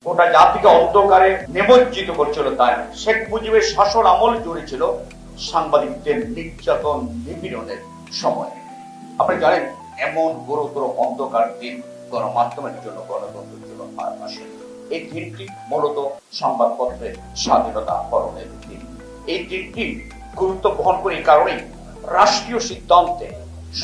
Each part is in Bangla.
গোটা জাতিকে অন্ধকারে নিমজ্জিত করছিল। তাই শেখ মুজিবের শাসন আমল জুড়ে ছিল সাংবাদিকদের নির্যাতন নিপীড়নের সময়। আপনি জানেন, এমন গুরুতর অন্ধকার দিন গণমাধ্যমের জন্য, গণতন্ত্রের জন্য আর আসে। এই দিনটি মূলত সংবাদপত্রের স্বাধীনতা হরণের দিন। এই দিনটি গুরুত্ব বহন করে এই কারণেই রাষ্ট্রীয় সিদ্ধান্তে,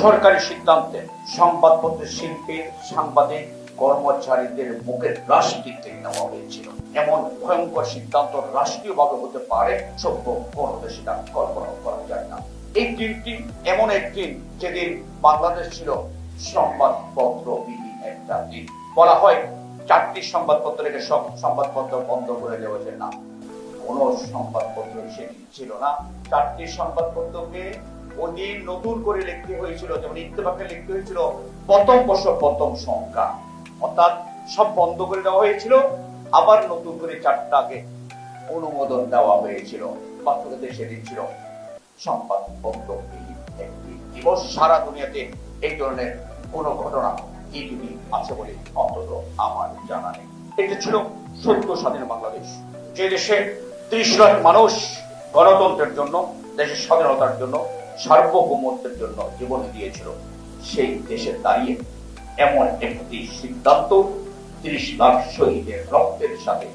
সরকারি সিদ্ধান্তে সংবাদপত্রের শিল্পীর, সাংবাদিক, কর্মচারীদের মুখের গ্রাস দিতে নেওয়া হয়েছিল। এমন ভয়ঙ্কর সিদ্ধান্ত রাষ্ট্রীয়ভাবে হতে পারে সভ্য কোন দেশে তা কল্পনা করা যায় না। এই দিনটি এমন একদিন যেদিন বাংলাদেশ ছিল সংবাদপত্র বিহীন একটা দিন। বলা হয় 4টি সংবাদপত্র রেখে সব সংবাদপত্র বন্ধ করে দেওয়া যায় না। কোন সংবাদপত্র সেদিন ছিল না। 4টি সংবাদপত্রকে ওদিন নতুন করে লিখতে হয়েছিল। যেমন ইত্তেফাকে লিখতে হয়েছিল প্রথম বছর প্রথম সংখ্যা, অর্থাৎ সব বন্ধ করে দেওয়া হয়েছিল। আবার নতুন করে 4টাকে অনুমোদন দেওয়া হয়েছিল। বাস্তবে সেদিন ছিল সংবাদপত্র বিহীন একটি দিবস। সারা দুনিয়াতে এই ধরনের কোন ঘটনা এই যদি আছে বলে অন্তত আমার জানা নেই। এটা ছিল সত্য স্বাধীন বাংলাদেশ, যে দেশে 30 লাখ মানুষ গণতন্ত্রের জন্য, দেশের স্বাধীনতার জন্য, সার্বভৌমত্বের জন্য জীবন দিয়েছিল। সেই দেশে দাঁড়িয়ে এমন একটি সিদ্ধান্ত 30 লাখ শহীদের রক্তের সাথে